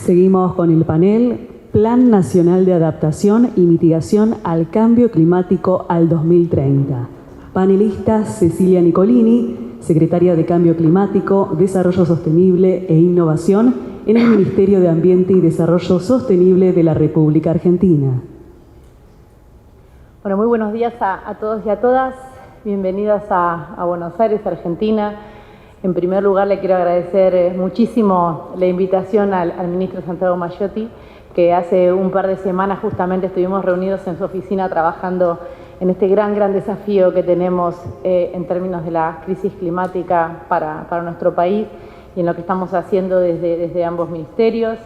Seguimos con el panel Plan Nacional de Adaptación y Mitigación al Cambio Climático al 2030. Panelista Cecilia Nicolini, Secretaria de Cambio Climático, Desarrollo Sostenible e Innovación en el Ministerio de Ambiente y Desarrollo Sostenible de la República Argentina. Bueno, muy buenos días a todos y a todas. Bienvenidas a Buenos Aires, Argentina. En primer lugar, le quiero agradecer muchísimo la invitación al ministro Santiago Maiotti, que hace un par de semanas justamente estuvimos reunidos en su oficina trabajando en este gran desafío que tenemos en términos de la crisis climática para nuestro país y en lo que estamos haciendo desde ambos ministerios.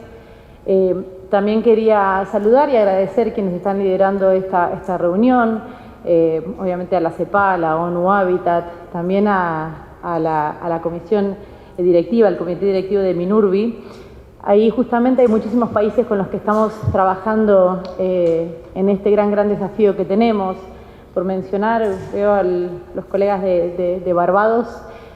También quería saludar y agradecer quienes están liderando esta reunión, obviamente a la CEPA, a la ONU Habitat, también a la comisión directiva, al comité directivo de MINURBI. Ahí justamente hay muchísimos países con los que estamos trabajando en este gran desafío que tenemos. Por mencionar, veo a los colegas de Barbados,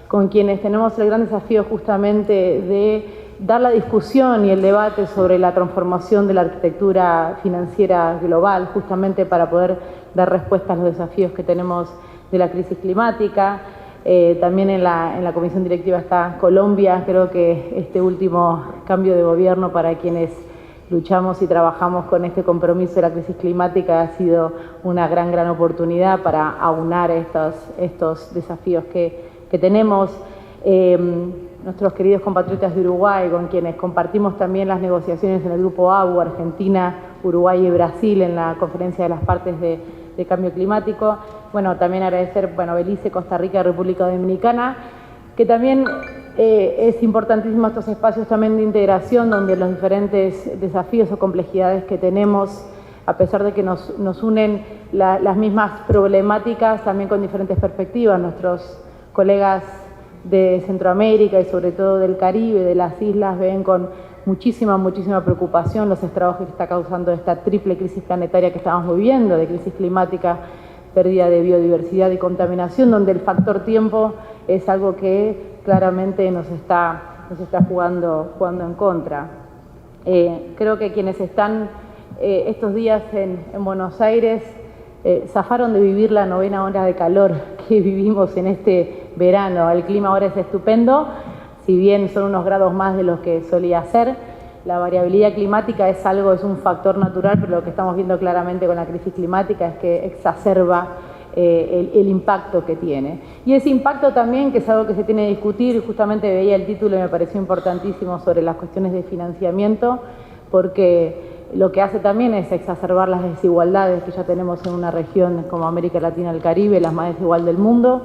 con quienes tenemos el gran desafío justamente de dar la discusión y el debate sobre la transformación de la arquitectura financiera global, justamente para poder dar respuesta a los desafíos que tenemos de la crisis climática. También en la comisión directiva está Colombia. Creo que este último cambio de gobierno, para quienes luchamos y trabajamos con este compromiso de la crisis climática, ha sido una gran oportunidad para aunar estos desafíos que tenemos. Nuestros queridos compatriotas de Uruguay, con quienes compartimos también las negociaciones en el Grupo AU, Argentina, Uruguay y Brasil, en la Conferencia de las Partes de Cambio Climático. Bueno, también agradecer, Belice, Costa Rica, República Dominicana, que también es importantísimo estos espacios también de integración, donde los diferentes desafíos o complejidades que tenemos, a pesar de que nos unen las mismas problemáticas, también con diferentes perspectivas. Nuestros colegas de Centroamérica y sobre todo del Caribe, de las islas, ven con muchísima preocupación los estragos que está causando esta triple crisis planetaria que estamos viviendo, de crisis climática, pérdida de biodiversidad y contaminación, donde el factor tiempo es algo que claramente nos está jugando en contra. Creo que quienes están estos días en Buenos Aires zafaron de vivir la 9ª ola de calor que vivimos en este verano. El clima ahora es estupendo, si bien son unos grados más de los que solía ser. La variabilidad climática es un factor natural, pero lo que estamos viendo claramente con la crisis climática es que exacerba el impacto que tiene. Y ese impacto también, que es algo que se tiene que discutir, justamente veía el título y me pareció importantísimo, sobre las cuestiones de financiamiento, porque lo que hace también es exacerbar las desigualdades que ya tenemos en una región como América Latina y el Caribe, la más desigual del mundo,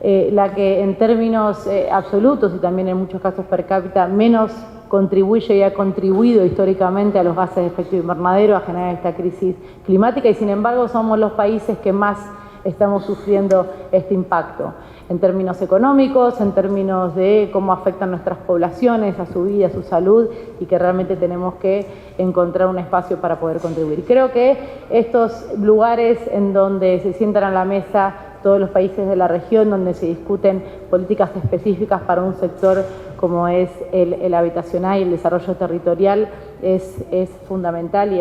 la que en términos absolutos y también en muchos casos per cápita menos contribuye y ha contribuido históricamente a los gases de efecto invernadero, a generar esta crisis climática, y sin embargo somos los países que más estamos sufriendo este impacto, en términos económicos, en términos de cómo afectan nuestras poblaciones, a su vida, a su salud, y que realmente tenemos que encontrar un espacio para poder contribuir. Creo que estos lugares en donde se sientan a la mesa todos los países de la región, donde se discuten políticas específicas para un sector como es el habitacional y el desarrollo territorial, es fundamental y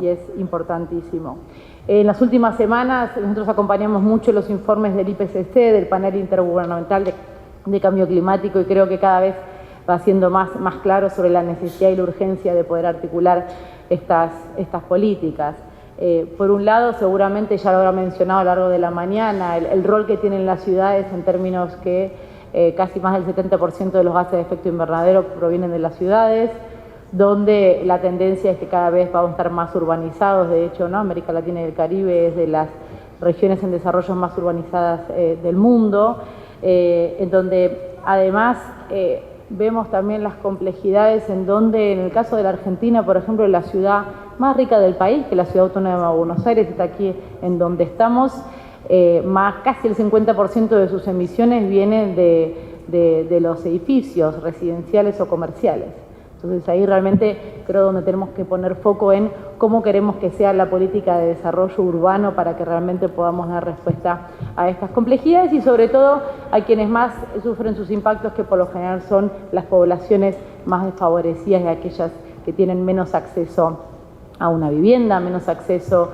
es importantísimo. En las últimas semanas nosotros acompañamos mucho los informes del IPCC, del Panel Intergubernamental de Cambio Climático, y creo que cada vez va siendo más claro sobre la necesidad y la urgencia de poder articular estas políticas. Por un lado, seguramente ya lo habrá mencionado a lo largo de la mañana, el rol que tienen las ciudades en términos que casi más del 70% de los gases de efecto invernadero provienen de las ciudades, donde la tendencia es que cada vez vamos a estar más urbanizados. De hecho, América Latina y el Caribe es de las regiones en desarrollo más urbanizadas del mundo, en donde además vemos también las complejidades en donde, en el caso de la Argentina, por ejemplo, la ciudad más rica del país, que la ciudad autónoma de Buenos Aires, está aquí en donde estamos, más casi el 50% de sus emisiones vienen de los edificios residenciales o comerciales. Entonces ahí realmente creo donde tenemos que poner foco en cómo queremos que sea la política de desarrollo urbano para que realmente podamos dar respuesta a estas complejidades y sobre todo a quienes más sufren sus impactos, que por lo general son las poblaciones más desfavorecidas y aquellas que tienen menos acceso a una vivienda, menos acceso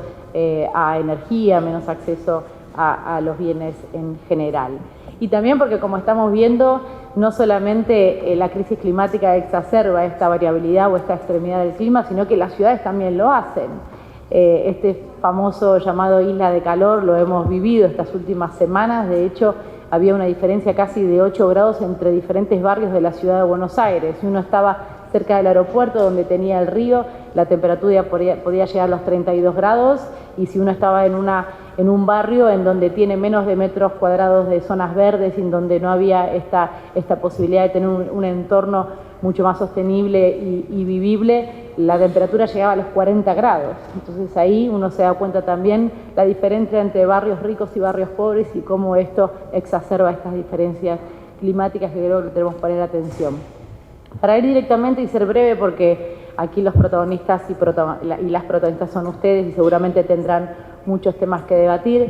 a energía, menos acceso a los bienes en general. Y también porque, como estamos viendo, no solamente la crisis climática exacerba esta variabilidad o esta extremidad del clima, sino que las ciudades también lo hacen. Este famoso llamado isla de calor lo hemos vivido estas últimas semanas. De hecho, había una diferencia casi de 8 grados entre diferentes barrios de la ciudad de Buenos Aires. Si uno estaba cerca del aeropuerto, donde tenía el río, la temperatura podía llegar a los 32 grados, y si uno estaba en un barrio en donde tiene menos de metros cuadrados de zonas verdes, en donde no había esta posibilidad de tener un entorno mucho más sostenible y vivible, la temperatura llegaba a los 40 grados. Entonces ahí uno se da cuenta también la diferencia entre barrios ricos y barrios pobres y cómo esto exacerba estas diferencias climáticas, que creo que tenemos que poner atención. Para ir directamente y ser breve, porque aquí los protagonistas y las protagonistas son ustedes y seguramente tendrán muchos temas que debatir.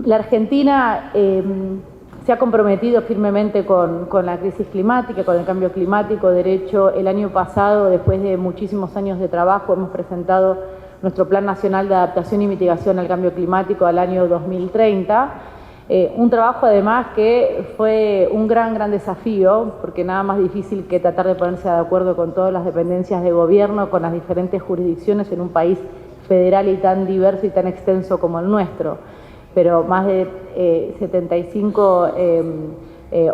La Argentina se ha comprometido firmemente con la crisis climática, con el cambio climático. De hecho, el año pasado, después de muchísimos años de trabajo, hemos presentado nuestro Plan Nacional de Adaptación y Mitigación al Cambio Climático al año 2030. Un trabajo además que fue un gran desafío, porque nada más difícil que tratar de ponerse de acuerdo con todas las dependencias de gobierno, con las diferentes jurisdicciones en un país federal y tan diverso y tan extenso como el nuestro. Pero más de 75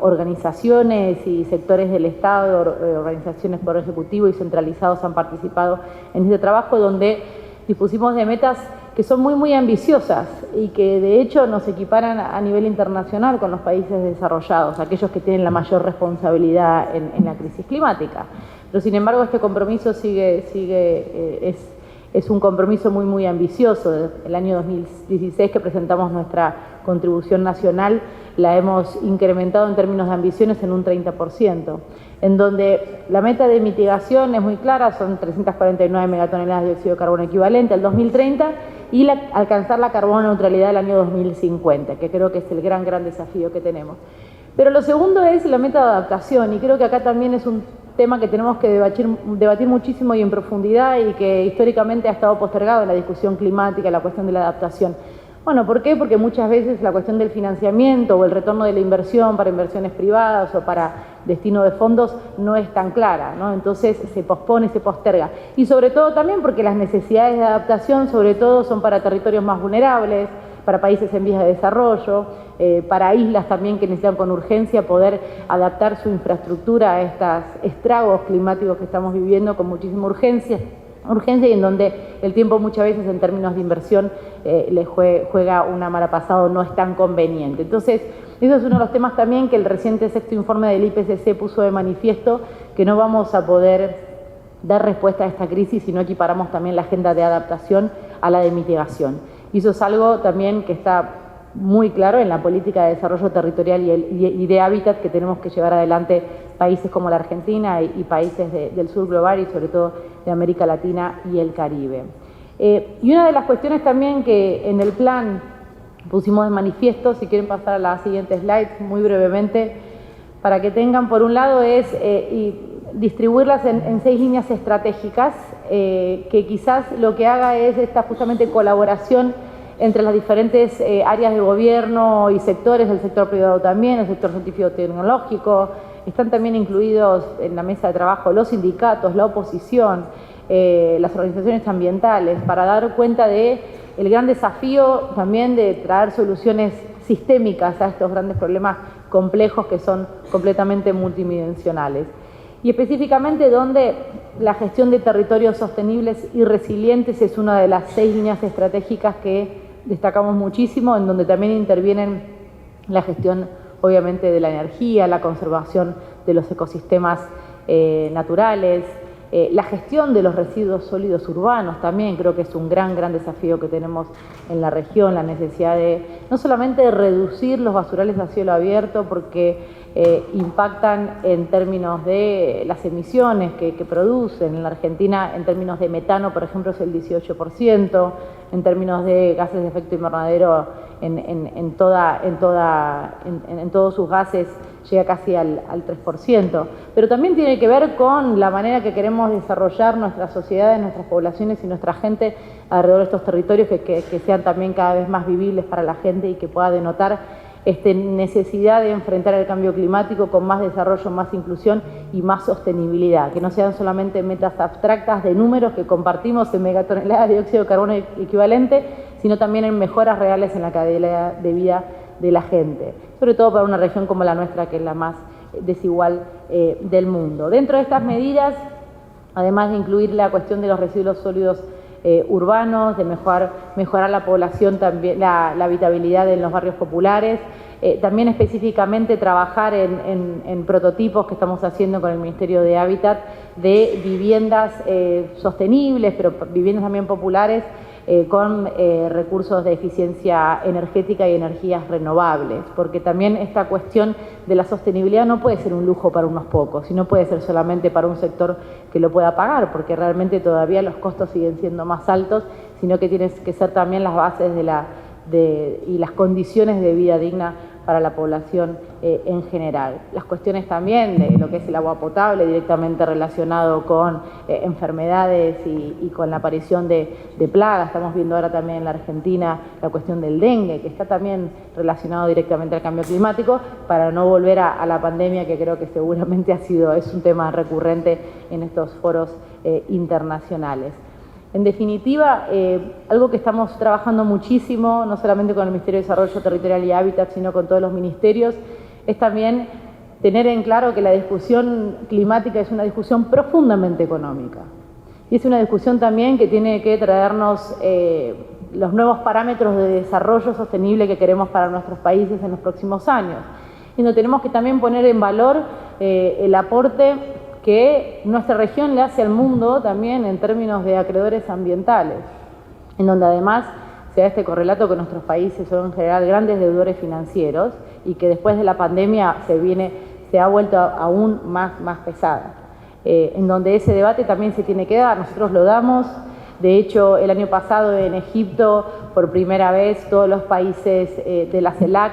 organizaciones y sectores del Estado, organizaciones por ejecutivo y centralizados han participado en este trabajo, donde dispusimos de metas que son muy ambiciosas y que de hecho nos equiparan a nivel internacional con los países desarrollados, aquellos que tienen la mayor responsabilidad en la crisis climática. Pero sin embargo este compromiso es un compromiso muy ambicioso. El año 2016 que presentamos nuestra contribución nacional, la hemos incrementado en términos de ambiciones en un 30%, en donde la meta de mitigación es muy clara, son 349 megatoneladas de dióxido de carbono equivalente al 2030 y alcanzar la carbono neutralidad del año 2050, que creo que es el gran desafío que tenemos. Pero lo segundo es la meta de adaptación, y creo que acá también es un tema que tenemos que debatir muchísimo y en profundidad, y que históricamente ha estado postergado en la discusión climática, la cuestión de la adaptación. Bueno, ¿por qué? Porque muchas veces la cuestión del financiamiento o el retorno de la inversión para inversiones privadas o para destino de fondos no es tan clara, ¿no? Entonces se pospone, se posterga. Y sobre todo también porque las necesidades de adaptación sobre todo son para territorios más vulnerables, para países en vías de desarrollo, para islas también que necesitan con urgencia poder adaptar su infraestructura a estos estragos climáticos que estamos viviendo con muchísima urgencia, y en donde el tiempo muchas veces en términos de inversión les juega una mala pasada o no es tan conveniente. Entonces, eso es uno de los temas también que el reciente sexto informe del IPCC puso de manifiesto, que no vamos a poder dar respuesta a esta crisis si no equiparamos también la agenda de adaptación a la de mitigación. Y eso es algo también que está muy claro en la política de desarrollo territorial y de hábitat que tenemos que llevar adelante países como la Argentina y países del sur global y sobre todo de América Latina y el Caribe. Y una de las cuestiones también que en el plan pusimos de manifiesto, si quieren pasar a la siguiente slide muy brevemente, para que tengan por un lado es distribuirlas en 6 líneas estratégicas, que quizás lo que haga es esta justamente colaboración entre las diferentes áreas de gobierno y sectores, el sector privado también, el sector científico-tecnológico. Están también incluidos en la mesa de trabajo los sindicatos, la oposición, las organizaciones ambientales, para dar cuenta de el gran desafío también de traer soluciones sistémicas a estos grandes problemas complejos que son completamente multidimensionales. Y específicamente donde la gestión de territorios sostenibles y resilientes es una de las 6 líneas estratégicas que destacamos muchísimo, en donde también intervienen la gestión obviamente de la energía, la conservación de los ecosistemas naturales, la gestión de los residuos sólidos urbanos también creo que es un gran desafío que tenemos en la región, la necesidad de no solamente reducir los basurales a cielo abierto porque impactan en términos de las emisiones que producen. En la Argentina, en términos de metano, por ejemplo, es el 18%, en términos de gases de efecto invernadero, en todos sus gases llega casi al 3%, pero también tiene que ver con la manera que queremos desarrollar nuestras sociedades, nuestras poblaciones y nuestra gente alrededor de estos territorios que sean también cada vez más vivibles para la gente y que pueda denotar necesidad de enfrentar el cambio climático con más desarrollo, más inclusión y más sostenibilidad, que no sean solamente metas abstractas de números que compartimos en megatoneladas de dióxido de carbono equivalente, sino también en mejoras reales en la cadena de vida de la gente, sobre todo para una región como la nuestra, que es la más desigual del mundo. Dentro de estas medidas, además de incluir la cuestión de los residuos sólidos urbanos, de mejorar la población, también la habitabilidad en los barrios populares, también específicamente trabajar en prototipos que estamos haciendo con el Ministerio de Hábitat de viviendas sostenibles, pero viviendas también populares, con recursos de eficiencia energética y energías renovables, porque también esta cuestión de la sostenibilidad no puede ser un lujo para unos pocos, y no puede ser solamente para un sector que lo pueda pagar, porque realmente todavía los costos siguen siendo más altos, sino que tienen que ser también las bases y las condiciones de vida digna para la población en general. Las cuestiones también de lo que es el agua potable, directamente relacionado con enfermedades y con la aparición de plagas. Estamos viendo ahora también en la Argentina la cuestión del dengue, que está también relacionado directamente al cambio climático, para no volver a la pandemia, que creo que seguramente es un tema recurrente en estos foros internacionales. En definitiva, algo que estamos trabajando muchísimo, no solamente con el Ministerio de Desarrollo Territorial y Hábitat, sino con todos los ministerios, es también tener en claro que la discusión climática es una discusión profundamente económica. Y es una discusión también que tiene que traernos los nuevos parámetros de desarrollo sostenible que queremos para nuestros países en los próximos años. Y donde tenemos que también poner en valor el aporte que nuestra región le hace al mundo también en términos de acreedores ambientales, en donde además se da este correlato que nuestros países son en general grandes deudores financieros y que después de la pandemia se ha vuelto aún más pesada, en donde ese debate también se tiene que dar. Nosotros lo damos. De hecho, el año pasado en Egipto, por primera vez, todos los países de la CELAC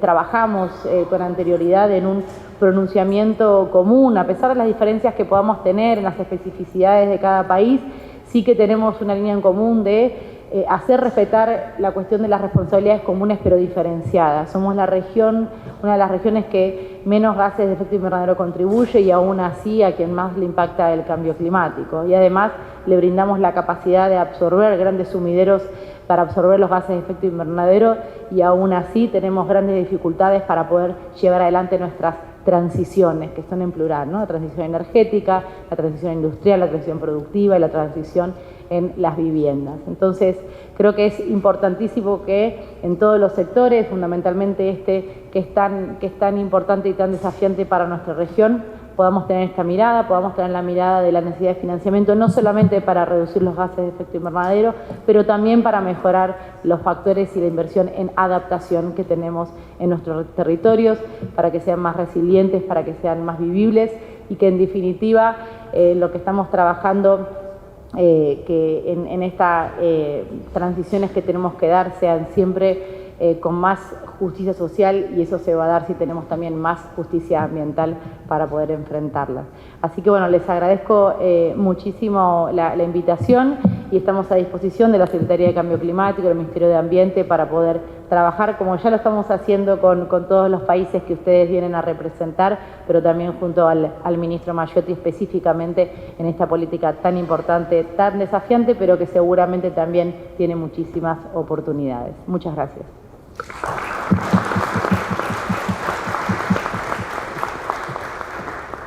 trabajamos con anterioridad en un pronunciamiento común, a pesar de las diferencias que podamos tener en las especificidades de cada país, sí que tenemos una línea en común de hacer respetar la cuestión de las responsabilidades comunes pero diferenciadas. Somos una de las regiones que menos gases de efecto invernadero contribuye y aún así a quien más le impacta el cambio climático. Y además le brindamos la capacidad de absorber grandes sumideros para absorber los gases de efecto invernadero y aún así tenemos grandes dificultades para poder llevar adelante nuestras transiciones, que son en plural, ¿no? La transición energética, la transición industrial, la transición productiva y la transición en las viviendas. Entonces, creo que es importantísimo que en todos los sectores, fundamentalmente que es tan importante y tan desafiante para nuestra región, podamos tener esta mirada, podamos tener la mirada de la necesidad de financiamiento, no solamente para reducir los gases de efecto invernadero, pero también para mejorar los factores y la inversión en adaptación que tenemos en nuestros territorios, para que sean más resilientes, para que sean más vivibles y que en definitiva lo que estamos trabajando que en estas transiciones que tenemos que dar sean siempre con más justicia social, y eso se va a dar si tenemos también más justicia ambiental para poder enfrentarlas. Así que bueno, les agradezco muchísimo la invitación y estamos a disposición de la Secretaría de Cambio Climático, del Ministerio de Ambiente, para poder trabajar como ya lo estamos haciendo con todos los países que ustedes vienen a representar, pero también junto al ministro Mayotti específicamente en esta política tan importante, tan desafiante, pero que seguramente también tiene muchísimas oportunidades. Muchas gracias.